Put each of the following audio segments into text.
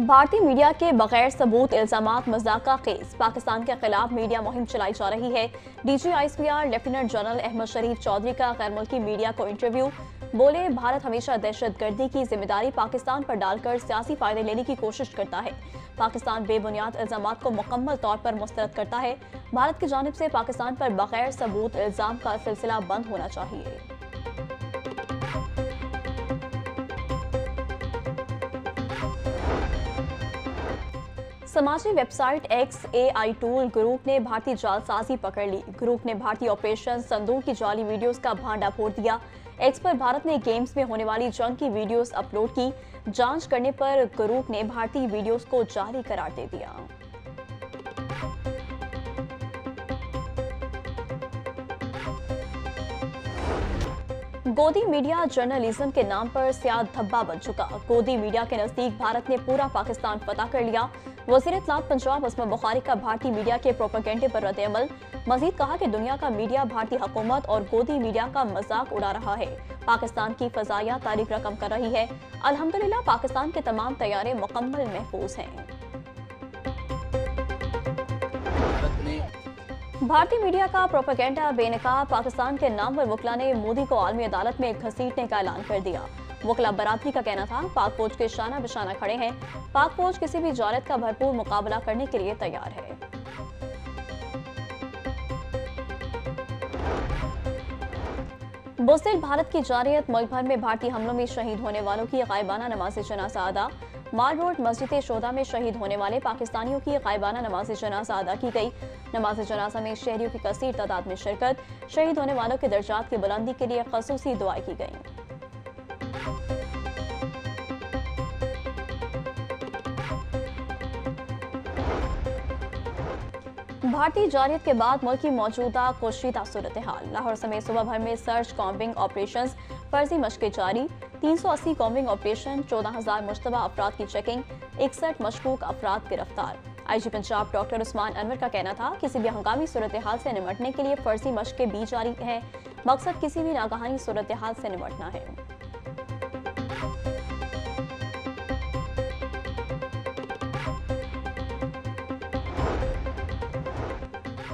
भारतीय मीडिया के बगैर सबूत इल्जामात मजाक का केस। पाकिस्तान के खिलाफ मीडिया मुहिम चलाई जा रही है। DGICR लेफ्टिनेंट जनरल अहमद शरीफ चौधरी का गैर मुल्की मीडिया को इंटरव्यू। बोले, भारत हमेशा दहशतगर्दी की जिम्मेदारी पाकिस्तान पर डालकर सियासी फायदे लेने की कोशिश करता है। पाकिस्तान बेबुनियाद इल्जामात को मुकम्मल तौर पर मुस्तरद करता है। भारत की जानिब से पाकिस्तान पर बगैर सबूत इल्जाम का सिलसिला बंद होना चाहिए। समाजी वेबसाइट XAI टूल ग्रुप ने भारतीय जालसाजी पकड़ ली। ग्रुप ने भारतीय ऑपरेशन संदूक की जाली वीडियोस का भांडा फोड़ दिया। एक्स पर भारत ने गेम्स में होने वाली जंग की वीडियोस अपलोड की। जांच करने पर ग्रुप ने भारतीय वीडियोस को जाली करार दे दिया। गोदी मीडिया जर्नलिज्म के नाम पर सियाद धब्बा बन चुका। गोदी मीडिया के नजदीक भारत ने पूरा पाकिस्तान फतह कर लिया। वज़ीर इत्तलात पंजाब अस्मा बुखारी का भारतीय मीडिया के प्रोपेगेंडे पर रद्द-ए-अमल। मजीद कहा कि दुनिया का मीडिया भारतीय हुकूमत और गोदी मीडिया का मजाक उड़ा रहा है। पाकिस्तान की फजाइया तारीख रकम कर रही है। अल्हम्दुलिल्लाह पाकिस्तान के तमाम तैयारे मुकम्मल महफूज हैं। भारतीय मीडिया का प्रोपेगेंडा बेनकाब। पाकिस्तान के नामवर वकला ने मोदी को आलमी अदालत में घसीटने का ऐलान कर दिया। वकला बरादरी का कहना था, पाक फौज के शाना बशाना खड़े हैं। पाक फौज किसी भी जारत का भरपूर मुकाबला करने के लिए तैयार है। बुज़दिल भारत की जारियत। मुल्क भर में भारतीय हमलों में शहीद होने वालों की गायबाना नमाज जनाजा अदा। माल रोड मस्जिद शोदा में शहीद होने वाले पाकिस्तानियों की गायबाना नमाज जनाजा अदा की गई। नमाज जनाजा में शहरियों की कसीर तादाद में शिरकत। शहीद होने वालों के दर्जात की बुलंदी के लिए खसूसी दुआएं की गई। भारतीय जारियत के बाद मुल्क की मौजूदा कोशीदा सूरत हाल। लाहौर समेत सूबा भर में सर्च कॉम्बिंग ऑपरेशंस, फर्जी मशकें जारी। 380 कॉम्बिंग ऑपरेशन, 14,000 मुश्तबा अफराद की चेकिंग, 61 मशकूक अफराद गिरफ्तार। IG पंजाब डॉक्टर उस्मान अनवर का कहना था, किसी भी हंगामी सूरत हाल से निमटने के लिए फर्जी मशकें भी जारी हैं। मकसद किसी भी नागहानी सूरत हाल से निमटना है।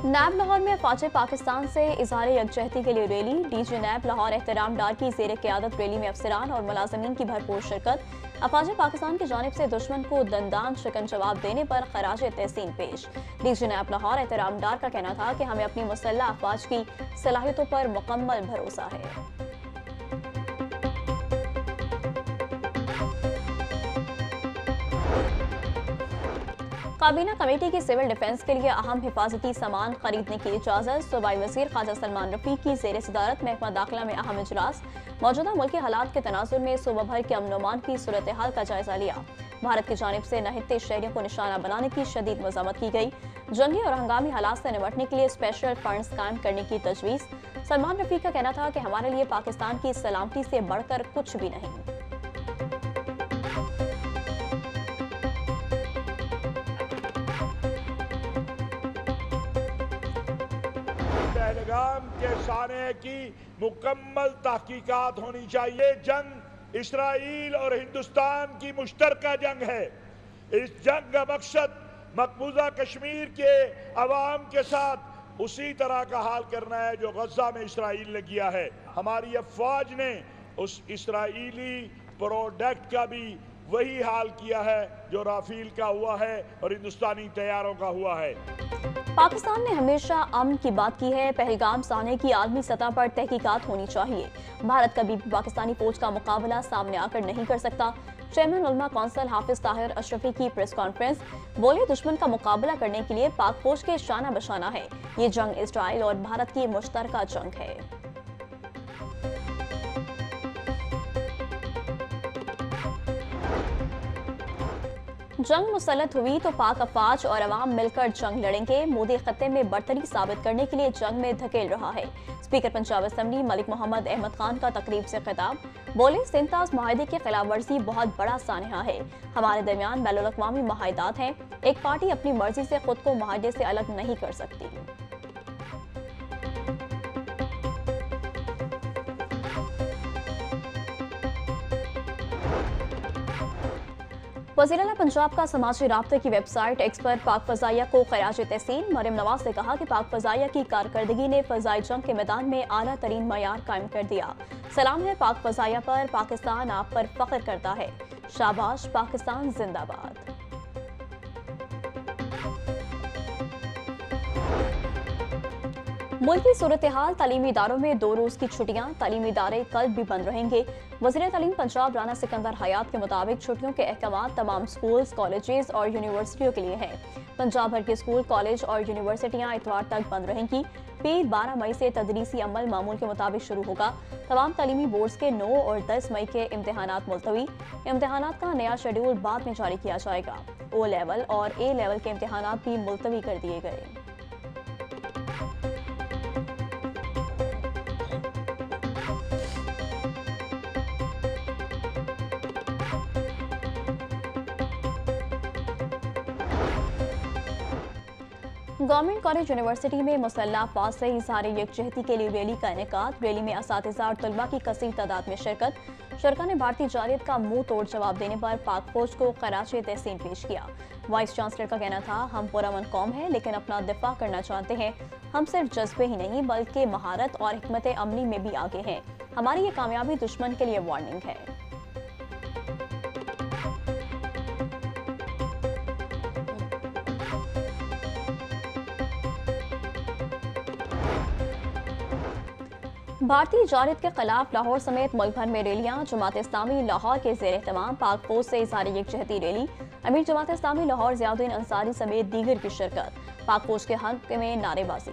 नैब लाहौर में फ़ौज पाकिस्तान से इज़हार यकजहती के लिए रैली। DG नैब लाहौर एहतराम डार की ज़ेर क़यादत रैली में अफसरान और मुलाज़मीन की भरपूर शिरकत। अफ़वाज पाकिस्तान की जानिब से दुश्मन को दंदान शिकन जवाब देने पर खराज तहसीन पेश। DG नैब लाहौर एहतराम डार का कहना था कि हमें अपनी मुसल्लह अफ़वाज की सलाहियतों पर मुकम्मल भरोसा है। काबीना कमेटी की सिविल डिफेंस के लिए अहम हिफाजती सामान खरीदने की इजाजत। सूबाई वजीर ख्वाजा सलमान रफीक की ज़ेर सदारत महकमा दाखिला में अहम इजलास। मौजूदा मुल्की हालात के तनाजुर में सूबा भर के अमन अमान की सूरत हाल का जायजा लिया। भारत की जानिब से नहित्ते शहरियों को निशाना बनाने की शदीद मज़म्मत की गई। जंगी और हंगामी हालात से निपटने के लिए स्पेशल फंड्स कायम करने की तजवीज़। सलमान रफीक का कहना था कि हमारे लिए पाकिस्तान की सलामती से बढ़कर कुछ भी नहीं। पहलगाम के साने की मुकम्मल तहकीकात होनी चाहिए। जंग इसराइल और हिंदुस्तान की मुश्तरका जंग है। इस जंग का मकसद मकबूजा कश्मीर के अवाम के साथ उसी तरह का हाल करना है जो गजा में इसराइल ने किया है। हमारी अफवाज ने उस इसराइली प्रोडक्ट का भी वही हाल किया है जो राफेल का हुआ है और हिंदुस्तानी तैयारों का हुआ है। पाकिस्तान ने हमेशा अमन की बात की है। पहलगाम साने की आलमी सतह पर तहकीकात होनी चाहिए। भारत कभी भी पाकिस्तानी फौज का मुकाबला सामने आकर नहीं कर सकता। चेयरमैन उलमा कौंसिल हाफिज ताहिर अशरफी की प्रेस कॉन्फ्रेंस। बोले, दुश्मन का मुकाबला करने के लिए पाक फौज के शाना बशाना है। ये जंग इजराइल और भारत की मुश्तरका जंग है। जंग मुसल्लत हुई तो पाक अफवाज और अवाम मिलकर जंग लड़ेंगे। मोदी खत्ते में बर्तरी साबित करने के लिए जंग में धकेल रहा है। स्पीकर पंजाब असम्बली मलिक मोहम्मद अहमद खान का तकरीब से खिताब। बोले, सिंताज माहिदे की खिलाफ वर्जी बहुत बड़ा सानहा है। हमारे दरमियान बैनुल अक़वामी मुआहदात हैं। एक पार्टी अपनी मर्जी से खुद को माहिदे से अलग नहीं कर सकती। वज़ीर आला पंजाब का समाजी राब्ते की वेबसाइट एक्स पर पाक फ़ज़ाइया को खराज तहसीन। मरियम नवाज ने कहा कि पाक फ़ज़ाइया की कारकर्दगी ने फ़ज़ाई जंग के मैदान में आला तरीन मयार कायम कर दिया। सलाम है पाक फ़ज़ाइया पर, पाकिस्तान आप पर फ़ख्र करता है। शाबाश पाकिस्तान जिंदाबाद। मुल्क की सूरत हाल, तालीमी इदारों में 2 रोज़ की छुट्टियां, तालीमी इदारे कल भी बंद रहेंगे। वज़ीर तालीम पंजाब राना सिकंदर हयात के मुताबिक छुट्टियों के अहकाम तमाम स्कूल्स, कॉलेजेस और यूनिवर्सिटियों के लिए हैं। पंजाब भर के स्कूल, कॉलेज और यूनिवर्सिटियां इतवार तक बंद रहेंगी। फिर 12 मई से तदरीसी अमल मामूल के मुताबिक शुरू होगा। तमाम तालीमी बोर्ड्स के 9 और 10 मई के इम्तहानात मुलतवी। इम्तहानात का नया शेड्यूल बाद में जारी किया जाएगा। O लेवल और A लेवल के इम्तहानात भी मुलतवी कर दिए गए। गवर्नमेंट कॉलेज यूनिवर्सिटी में मुसल्ला अफवाज से इज़हार यकजहती के लिए रैली का इनेकाद। रैली में असातिज़ा और तलबा की कसीर तादाद में शिरकत। शरका ने भारतीय जालियत का मुंह तोड़ जवाब देने पर पाक फौज को खराज तहसीन पेश किया। वाइस चांसलर का कहना था, हम पुरअमन कौम है लेकिन अपना दिफा करना चाहते हैं। हम सिर्फ जज्बे ही नहीं बल्कि महारत और हिकमत अमली में भी आगे हैं। हमारी ये कामयाबी दुश्मन के लिए वार्निंग है। भारतीय जालियत के खिलाफ लाहौर समेत मुल्क भर में रैलियां। जमात इस्लामी लाहौर के ज़ेर एहतमाम पाक फौज से इज़हार यकजहती रैली। अमीर जमात इस्लामी लाहौर ज़ियाउद्दीन अंसारी समेत दीगर की शिरकत। पाक फौज के हक में नारेबाजी।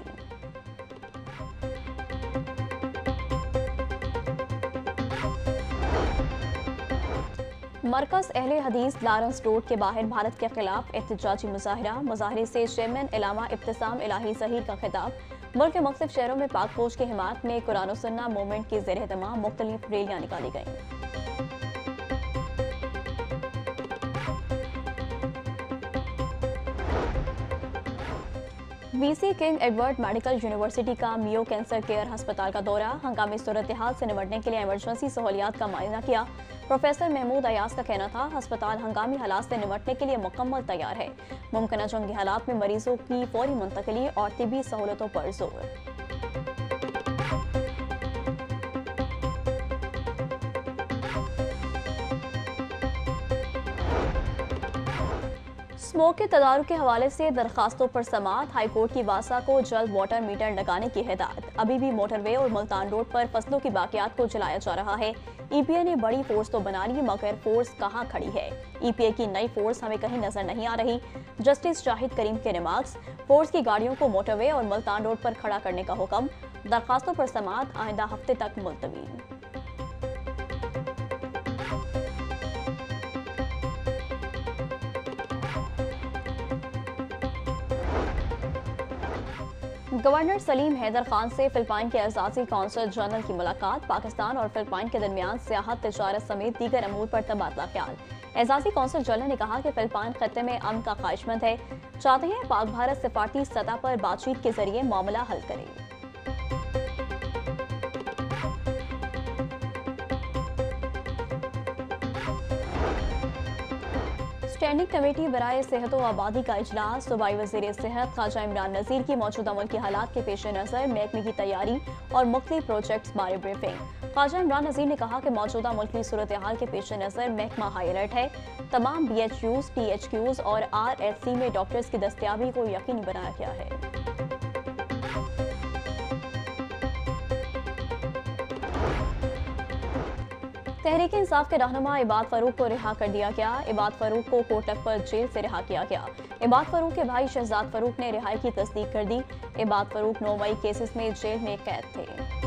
मरकज अहले हदीस लारेंस रोड के बाहर भारत के खिलाफ एहतजाजी मुजाहरा। मुजाहरे से चेयरमैन इलामा इब्तिसाम इलाही ज़हीर का खिताब। मुल्क के मुख्तलिफ शहरों में पाक फौज की हिमायत में कुरान और सुन्ना मूवमेंट के ज़ेर एहतमाम मुख्तलिफ रैलियां निकाली गईं। VC king Edward medical university का मियो कैंसर केयर अस्पताल का दौरा। हंगामी सूरत हाल से निपटने के लिए इमरजेंसी सहूलियात का मुआयना किया। प्रोफेसर महमूद अयाज का कहना था, अस्पताल हंगामी हालात से निपटने के लिए मुकम्मल तैयार है। मुमकिन जंगी हालात में मरीजों की फौरी मुंतकली और तिबी सहूलतों पर जोर। स्मोक के तदारुक के हवाले से दरखास्तों पर समाअत। हाई कोर्ट की वासा को जल्द वाटर मीटर लगाने की हिदायत। अभी भी मोटरवे और मुल्तान रोड पर फसलों की बाकियात को जलाया जा रहा है। EPA ने बड़ी फोर्स तो बना ली मगर फोर्स कहाँ खड़ी है। EPA की नई फोर्स हमें कहीं नजर नहीं आ रही। जस्टिस शाहिद करीम के रिमार्क्स। फोर्स की गाड़ियों को मोटरवे और मुल्तान रोड पर खड़ा करने का हुक्म। दरखास्तों पर समाअत आइंदा हफ्ते तक मुलतवी। गवर्नर सलीम हैदर खान से फिलिपाइन के एजाजी कौंसल जनरल की मुलाकात। पाकिस्तान और फिलिपाइन के दरमियान सियाहत, तिजारत समेत दीगर अमूर पर तबादला ख्याल। एजाजी कौंसल जनरल ने कहा कि फिलिपाइन खत्ते में अमन का ख्वाहिशमंद है, चाहते हैं पाक भारत सिफारती सतह पर बातचीत के जरिए मामला हल करे। स्टैंडिंग कमेटी बराए सेहत व आबादी का इजलास। सूबाई वज़ीर सेहत ख्वाजा इमरान नज़ीर की मौजूदा मुल्की हालात के पेश नज़र महकमे की तैयारी और मुख्तलिफ प्रोजेक्ट्स बारे ब्रीफिंग। ख्वाजा इमरान नज़ीर ने कहा कि मौजूदा मुल्की सूरत हाल के पेश नज़र महकमा हाई अलर्ट है। तमाम BHUs, THQs और RHC में डॉक्टर्स की दस्तयाबी को यकीनी बनाया गया है। तहरीक इंसाफ के रहनुमा इबाद फरूक को रिहा कर दिया गया। इबाद फरूक को कोटक पर जेल से रिहा किया गया। इबाद फरूक के भाई शहजाद फरूक ने रिहाई की तस्दीक कर दी। इबाद फरूक 9 मई केसेस में जेल में कैद थे।